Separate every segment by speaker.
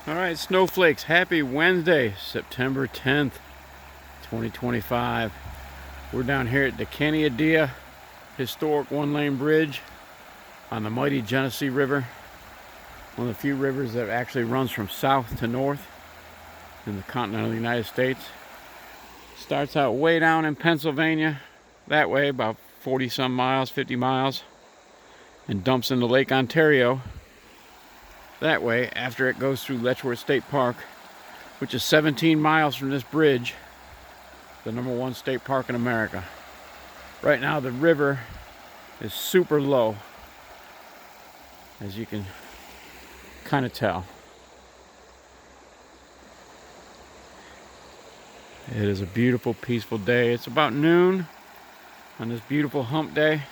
Speaker 1: All right, snowflakes, happy Wednesday, September 10th, 2025. We're down here at the Caneadea historic one-lane bridge on the mighty Genesee River. One of the few rivers that actually runs from south to north in the continental United States. Starts out way down in Pennsylvania, that way, about 40 some miles, 50 miles, and dumps into Lake Ontario that way after it goes through Letchworth State Park, which is 17 miles from this bridge, the #1 state park in America. Right now the river is super low, as you can kind of tell. It is a beautiful, peaceful day. It's about noon on this beautiful hump day.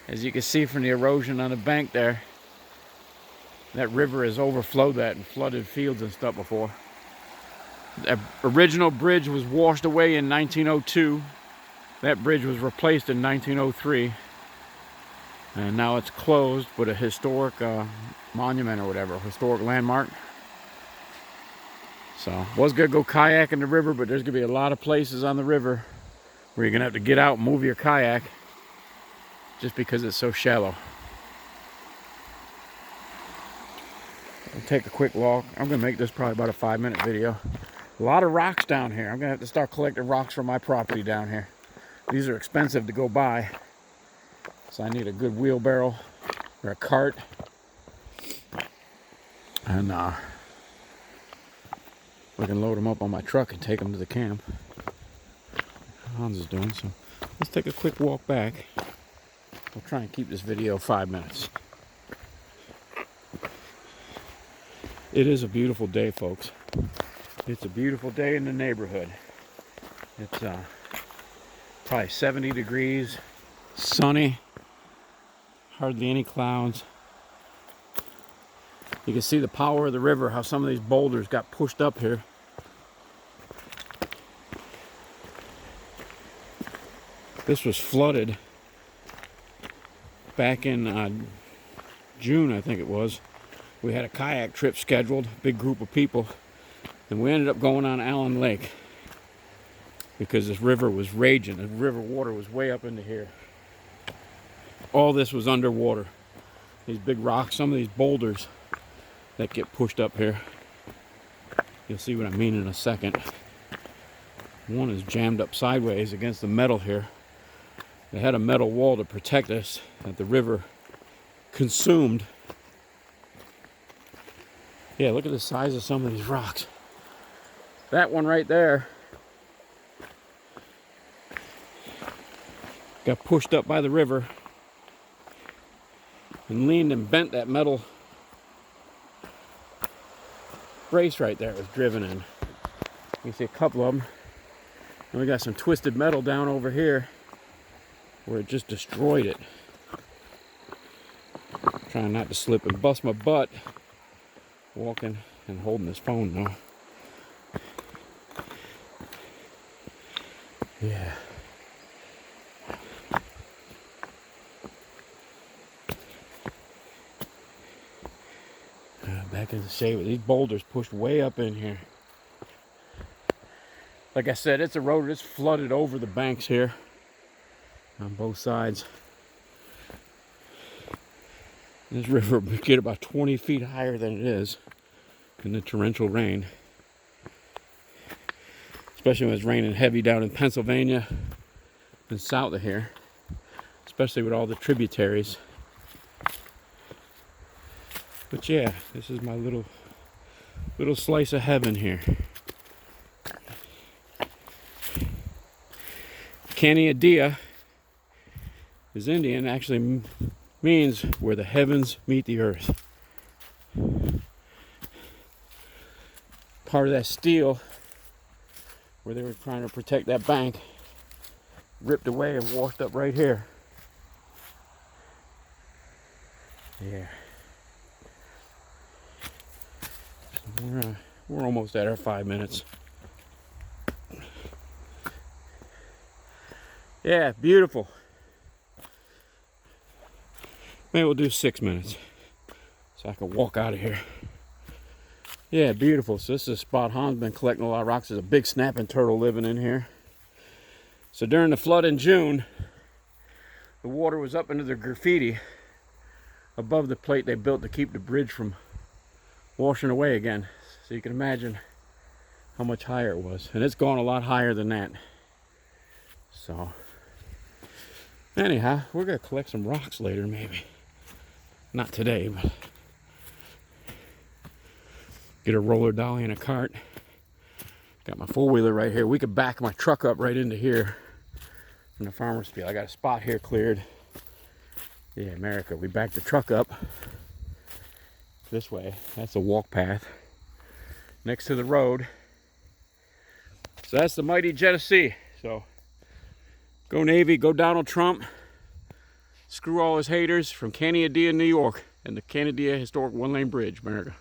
Speaker 1: As you can see from the erosion on the bank there, that river has overflowed that and flooded fields and stuff before. The original bridge was washed away in 1902. That bridge was replaced in 1903. And now it's closed, but a historic monument or whatever, a historic landmark. So, was gonna go kayak in the river, but there's gonna be a lot of places on the river where you're gonna have to get out and move your kayak just because it's so shallow. I'll take a quick walk. I'm gonna make this probably about a 5-minute video. A lot of rocks down here. I'm gonna have to start collecting rocks from my property down here. These are expensive to go buy, so I need a good wheelbarrow or a cart, and we can load them up on my truck and take them to the camp. Hans is doing so. Let's take a quick walk back. We'll try and keep this video 5 minutes. It is a beautiful day, folks. It's a beautiful day in the neighborhood. It's probably 70 degrees, sunny, hardly any clouds. You can see the power of the river, how some of these boulders got pushed up here. This was flooded back in June, I think it was. We had a kayak trip scheduled, big group of people, and we ended up going on Allen Lake because this river was raging. The river water was way up into here. All this was underwater. These big rocks, some of these boulders that get pushed up here. You'll see what I mean in a second. One is jammed up sideways against the metal here. They had a metal wall to protect us that the river consumed. Yeah, look at the size of some of these rocks. That one right there got pushed up by the river and leaned and bent that metal brace right there. It was driven in. You can see a couple of them. And we got some twisted metal down over here where it just destroyed it. Trying not to slip and bust my butt walking and holding this phone now. Yeah. Back in the shade with these boulders pushed way up in here. Like I said, it's eroded, it's flooded over the banks here on both sides. This river would get about 20 feet higher than it is in the torrential rain. Especially when it's raining heavy down in Pennsylvania and south of here. Especially with all the tributaries. But yeah, this is my little slice of heaven here. Caneadea is Indian, actually means where the heavens meet the earth. Part of that steel where they were trying to protect that bank ripped away and washed up right here. Yeah. So we're almost at our 5 minutes. Yeah, beautiful. Maybe we'll do 6 minutes so I can walk out of here. Yeah, beautiful. So this is a spot Han's been collecting a lot of rocks. There's a big snapping turtle living in here. So during the flood in June, the water was up into the graffiti above the plate they built to keep the bridge from washing away again. So you can imagine how much higher it was. And it's gone a lot higher than that. So anyhow, we're gonna collect some rocks later maybe. Not today, but get a roller dolly and a cart. Got my four-wheeler right here. We could back my truck up right into here in the farmer's field. I got a spot here cleared. Yeah, America. We backed the truck up this way. That's a walk path next to the road. So that's the mighty Genesee. So go Navy, go Donald Trump. Screw all his haters from Caneadea, New York, and the Caneadea Historic One-Lane Bridge, America.